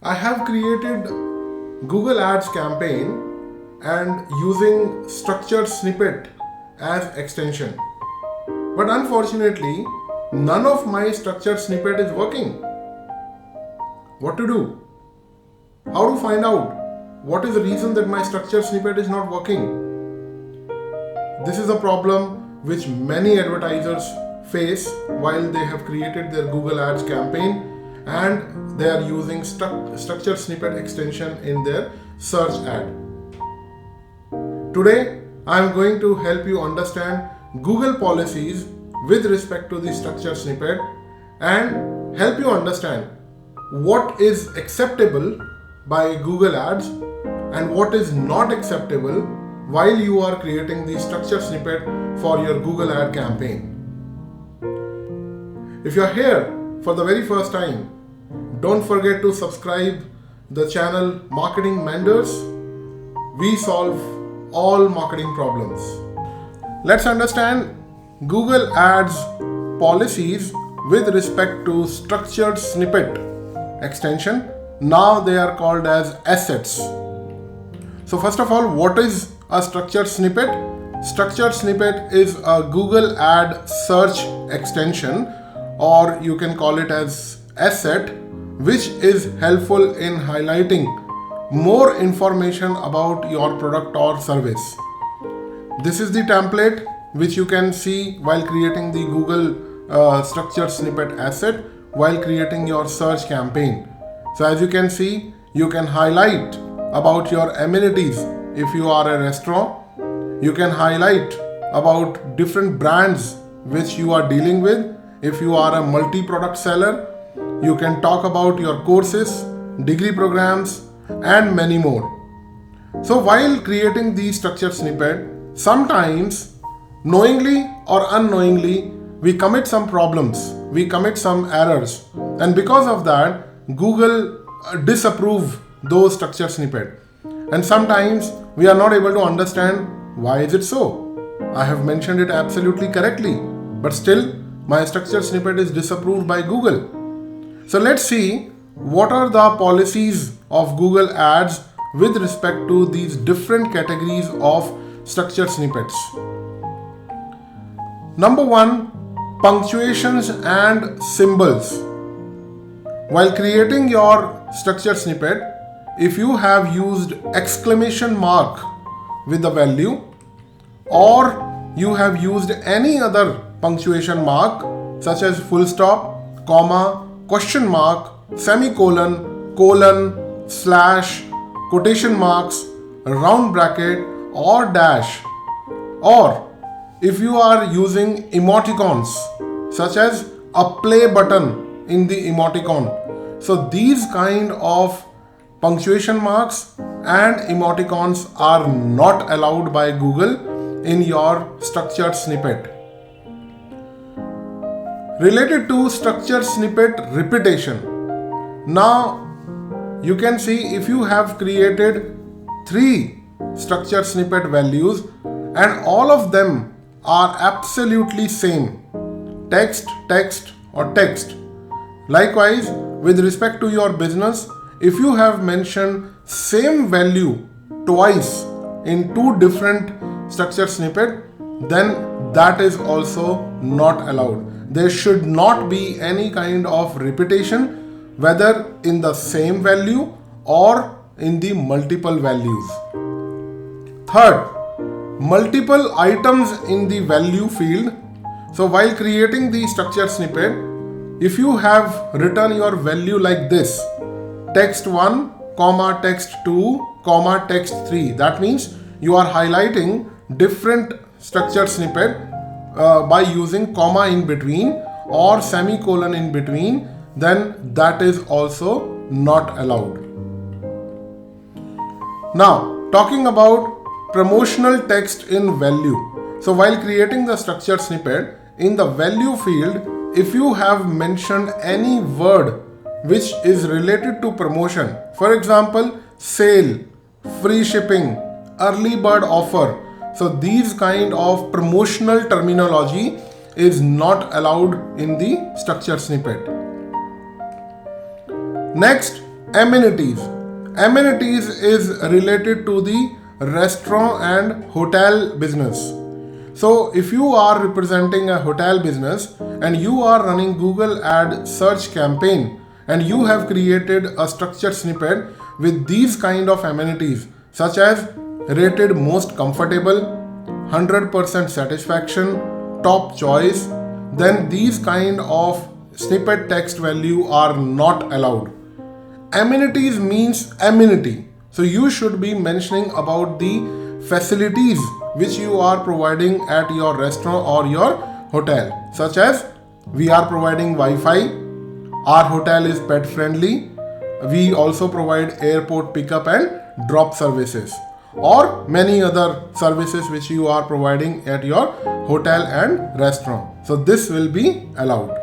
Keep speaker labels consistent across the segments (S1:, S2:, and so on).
S1: I have created Google Ads campaign and using structured snippet as extension. But unfortunately, none of my structured snippet is working. What to do? How to find out what is the reason that my structured snippet is not working? This is a problem which many advertisers face while they have created their Google Ads campaign and they are using structured snippet extension in their search ad. Today, I am going to help you understand Google policies with respect to the structured snippet and help you understand what is acceptable by Google Ads and what is not acceptable while you are creating the structured snippet for your Google Ad campaign. If you are here for the very first time, don't forget to subscribe the channel Marketing Menders. We solve all marketing problems. Let's understand Google Ads policies with respect to structured snippet extension. Now they are called as assets. So first of all, what is a structured snippet? Structured snippet is a Google Ad search extension, or you can call it as asset, which is helpful in highlighting more information about your product or service. This is the template which you can see while creating the Google structured snippet asset while creating your search campaign. So as you can see, you can highlight about your amenities if you are a restaurant. You can highlight about different brands which you are dealing with. If you are a multi-product seller, you can talk about your courses, degree programs, and many more. So while creating the structured snippet, sometimes knowingly or unknowingly, we commit some problems, we commit some errors, and because of that, Google disapprove those structured snippet. And sometimes we are not able to understand why is it so. I have mentioned it absolutely correctly, but still my structured snippet is disapproved by Google. So let's see what are the policies of Google Ads with respect to these different categories of structured snippets. Number one, punctuations and symbols. While creating your structured snippet, if you have used exclamation mark with the value, or you have used any other punctuation mark such as full stop, comma, question mark, semicolon, colon, slash, quotation marks, round bracket, or dash, or if you are using emoticons such as a play button in the emoticon. So these kind of punctuation marks and emoticons are not allowed by Google in your structured snippet. Related to structured snippet repetition. Now you can see if you have created 3 structured snippet values and all of them are absolutely same, text, text, or text. Likewise, with respect to your business, if you have mentioned same value twice in 2 different structured snippet, then that is also not allowed. There should not be any kind of repetition, whether in the same value or in the multiple values. Third, multiple items in the value field. So while creating the structured snippet, if you have written your value like this, text 1, comma, text 2, comma, text 3, that means you are highlighting different structured snippet by using comma in between or semicolon in between, then that is also not allowed. Now, talking about promotional text in value. So while creating the structured snippet, in the value field, if you have mentioned any word which is related to promotion, for example, sale, free shipping, early bird offer, so these kind of promotional terminology is not allowed in the structured snippet. Next, Amenities. Amenities is related to the restaurant and hotel business. So if you are representing a hotel business and you are running Google Ad search campaign and you have created a structured snippet with these kind of amenities such as rated most comfortable, 100% satisfaction, top choice, then these kind of snippet text value are not allowed. Amenities means amenity. So you should be mentioning about the facilities which you are providing at your restaurant or your hotel, such as we are providing Wi-Fi, our hotel is pet friendly, we also provide airport pickup and drop services, or many other services which you are providing at your hotel and restaurant. So this will be allowed.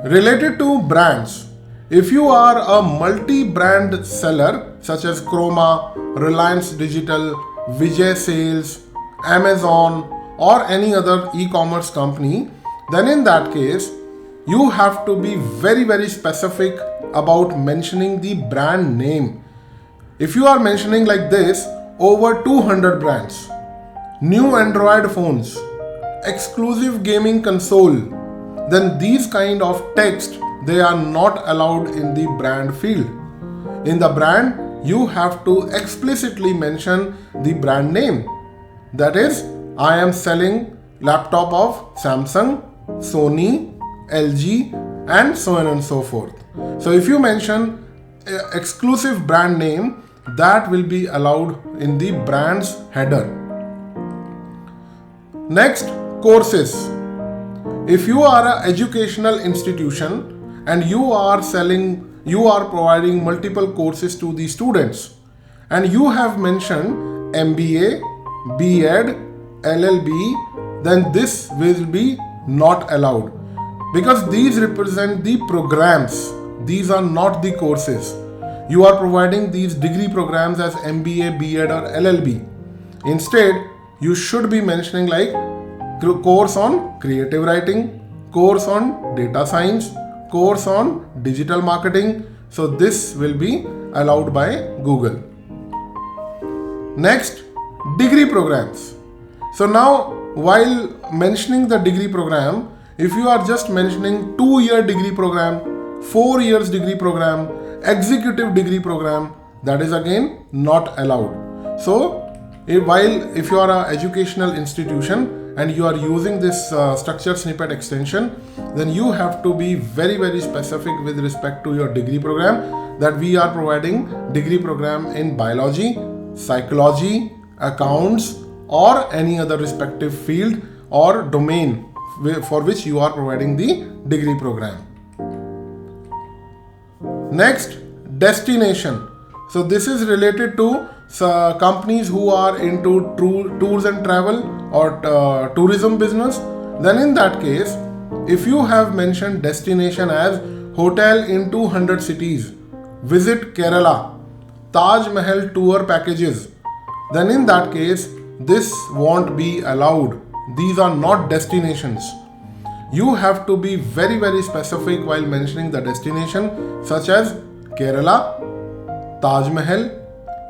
S1: Related to brands, if you are a multi-brand seller such as Chroma, Reliance Digital, Vijay Sales, Amazon or any other e-commerce company, then in that case you have to be very specific about mentioning the brand name. If you are mentioning like this, over 200 brands, new Android phones, exclusive gaming console, then these kind of text, they are not allowed in the brand field. In the brand, you have to explicitly mention the brand name. That is, I am selling laptop of Samsung, Sony, LG and so on and so forth. So if you mention exclusive brand name, that will be allowed in the brand's header. Next, courses. If you are an educational institution and you are providing multiple courses to the students and you have mentioned MBA, B.Ed, LLB, then this will be not allowed because these represent the programs. These are not the courses. You are providing these degree programs as MBA, B.Ed or LLB. Instead, you should be mentioning like course on creative writing, course on data science, course on digital marketing. So this will be allowed by Google. Next, degree programs. So now while mentioning the degree program, if you are just mentioning 2-year degree program, 4 years degree program, executive degree program, that is again not allowed. So if you are an educational institution and you are using this structured snippet extension, then you have to be very specific with respect to your degree program, that we are providing degree program in biology, psychology, accounts or any other respective field or domain for which you are providing the degree program. Next, destination. So this is related to companies who are into tours and travel or tourism business. Then in that case, if you have mentioned destination as hotel in 200 cities, visit Kerala, Taj Mahal tour packages, then in that case this won't be allowed. These are not destinations. You have to be very specific while mentioning the destination, such as Kerala, Taj Mahal,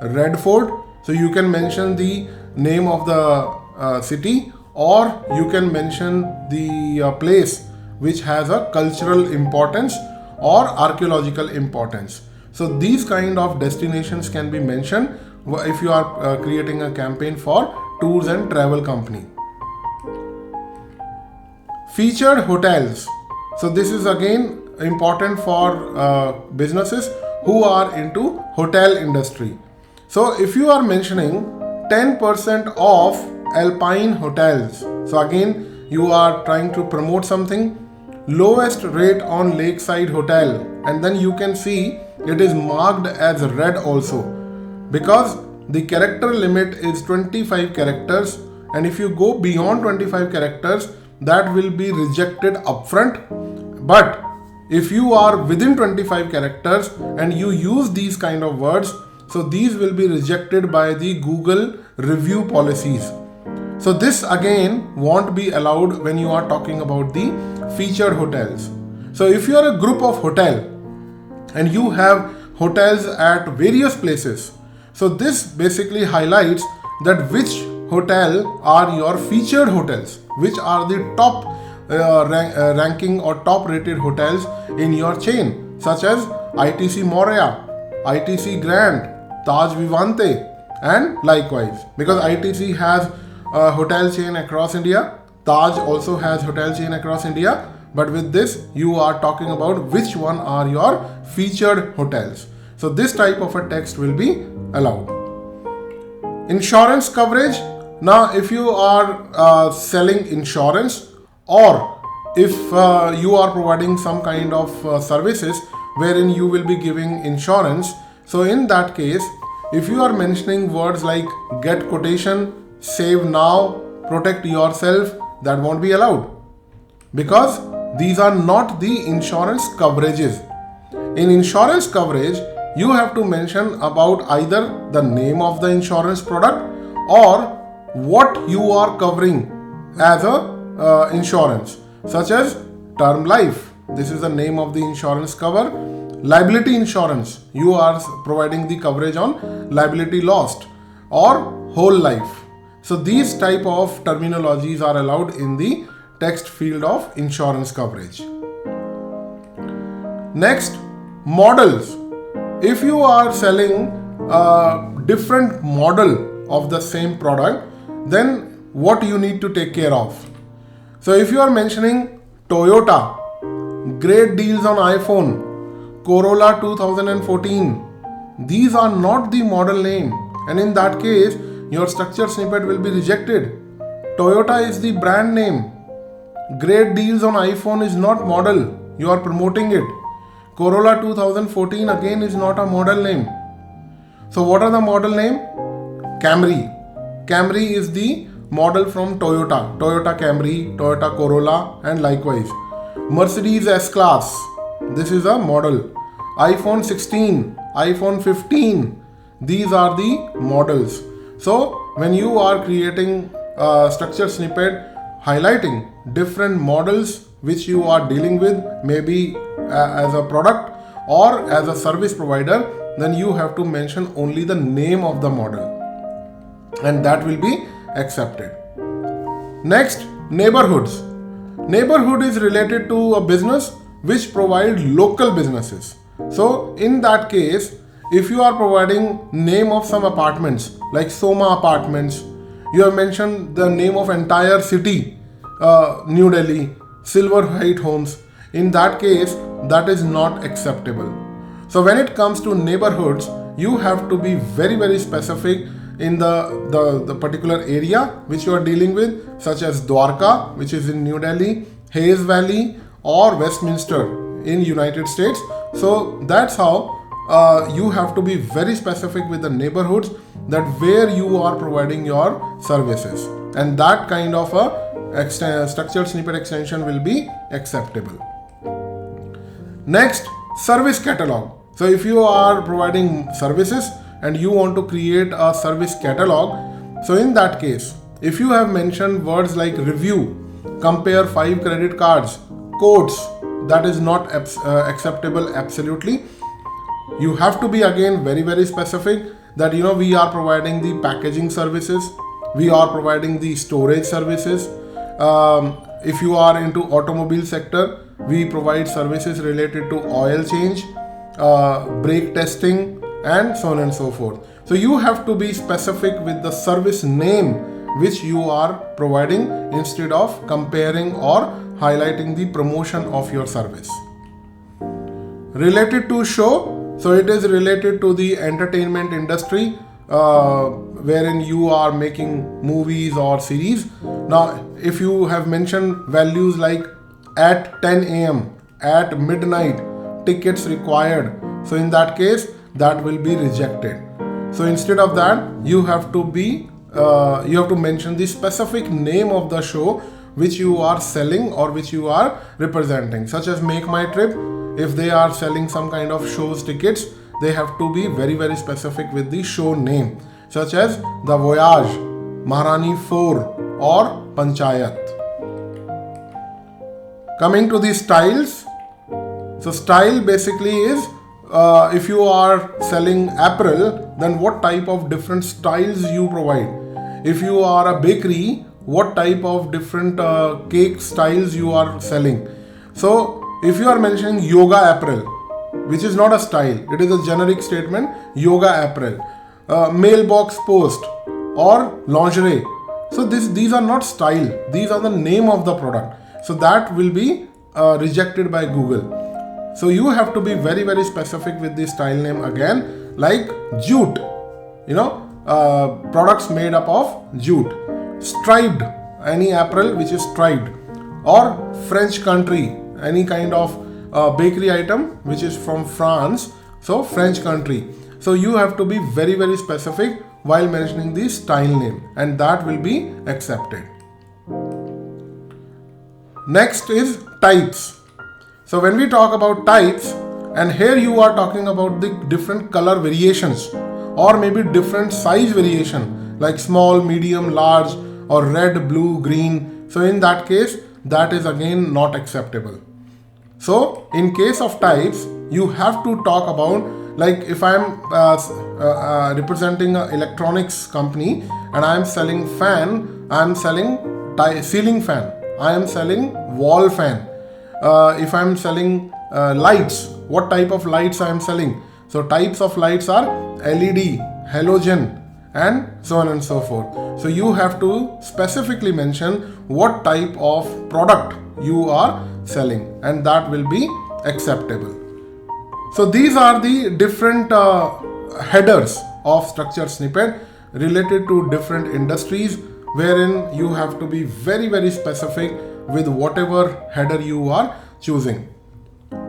S1: Red Fort. So you can mention the name of the city, or you can mention the place which has a cultural importance or archaeological importance. So these kind of destinations can be mentioned if you are creating a campaign for tours and travel company. Featured hotels. So this is again important for businesses who are into hotel industry. So if you are mentioning 10% off Alpine hotels, so again you are trying to promote something, lowest rate on Lakeside hotel, and then you can see it is marked as red also because the character limit is 25 characters, and if you go beyond 25 characters, that will be rejected upfront. But if you are within 25 characters and you use these kind of words, so these will be rejected by the Google review policies. So this again won't be allowed when you are talking about the featured hotels. So if you are a group of hotel and you have hotels at various places. So this basically highlights that which hotel are your featured hotels, which are the top ranking or top rated hotels in your chain, such as ITC Moria, ITC Grand, Taj Vivante, and likewise. Because ITC has a hotel chain across India, Taj also has hotel chain across India, but with this you are talking about which one are your featured hotels. So this type of a text will be allowed. Insurance coverage. Now if you are selling insurance, or if you are providing some kind of services wherein you will be giving insurance, so in that case, if you are mentioning words like get quotation, save now, protect yourself, that won't be allowed, because these are not the insurance coverages. In insurance coverage, you have to mention about either the name of the insurance product or what you are covering as a insurance, such as term life. This is the name of the insurance cover. Liability insurance, you are providing the coverage on liability lost, or whole life. So these type of terminologies are allowed in the text field of insurance coverage. Next, models. If you are selling a different model of the same product, then what you need to take care of? So if you are mentioning Toyota, great deals on iPhone, Corolla 2014, these are not the model name, and in that case your structured snippet will be rejected. Toyota is the brand name. Great deals on iPhone is not model, you are promoting it. Corolla 2014 again is not a model name. So what are the model name? Camry. Camry is the model from Toyota. Toyota Camry, Toyota Corolla, and likewise. Mercedes S-Class, this is a model. iPhone 16, iPhone 15, these are the models. So when you are creating a structured snippet highlighting different models which you are dealing with, maybe as a product or as a service provider, then you have to mention only the name of the model, and that will be accepted. Next, neighborhoods. Neighborhood is related to a business which provide local businesses. So in that case, if you are providing name of some apartments like Soma Apartments, you have mentioned the name of entire city, New Delhi, Silver Height Homes, in that case that is not acceptable. So when it comes to neighborhoods, you have to be very, very specific in the particular area which you are dealing with, such as Dwarka, which is in New Delhi, Hayes Valley, or Westminster in United States. So that's how you have to be very specific with the neighborhoods, that where you are providing your services, and that kind of a structured snippet extension will be acceptable. Next, service catalog. So if you are providing services and you want to create a service catalog, so in that case, if you have mentioned words like review, compare 5 credit cards, quotes, that is not acceptable absolutely. You have to be again very, very specific that we are providing the packaging services, we are providing the storage services. If you are into automobile sector, we provide services related to oil change, brake testing, and so on and so forth. So you have to be specific with the service name which you are providing instead of comparing or highlighting the promotion of your service. Related to show, so it is related to the entertainment industry, wherein you are making movies or series. Now if you have mentioned values like at 10 a.m., at midnight, tickets required, so in that case that will be rejected. So instead of that, you have to mention the specific name of the show which you are selling or which you are representing, such as Make My Trip. If they are selling some kind of shows tickets, they have to be very, very specific with the show name, such as The Voyage, Maharani 4, or Panchayat. Coming to the styles. So style basically is if you are selling apparel, then what type of different styles you provide. If you are a bakery, what type of different cake styles you are selling. So if you are mentioning yoga apparel, which is not a style, it is a generic statement, yoga apparel, mailbox post or lingerie. So these are not style, these are the name of the product. So that will be rejected by Google. So you have to be very, very specific with the style name again, like jute, products made up of jute. Striped, any apparel which is striped. Or French country, any kind of bakery item which is from France, so French country. So you have to be very, very specific while mentioning the style name, and that will be accepted. Next is types. So when we talk about types, and here you are talking about the different color variations or maybe different size variation like small, medium, large or red, blue, green. So in that case, that is again not acceptable. So in case of types, you have to talk about, like if I am representing an electronics company and I am selling fan, I am selling ceiling fan, I am selling wall fan. If I am selling lights, what type of lights I am selling? So types of lights are LED, halogen, and so on and so forth. So you have to specifically mention what type of product you are selling, and that will be acceptable. So these are the different headers of structured snippet related to different industries, wherein you have to be very, very specific with whatever header you are choosing.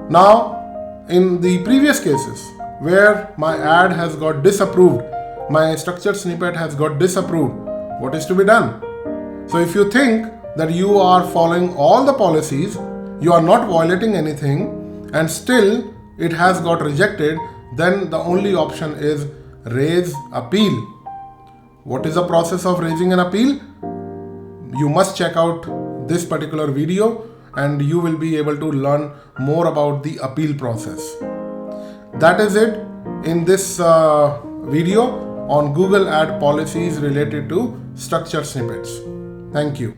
S1: Now, in the previous cases where my ad has got disapproved, my structured snippet has got disapproved, what is to be done? So if you think that you are following all the policies, you are not violating anything, and still it has got rejected, then the only option is raise appeal. What is the process of raising an appeal? You must check out this particular video and you will be able to learn more about the appeal process. That is it in this video on Google ad policies related to structured snippets. Thank you.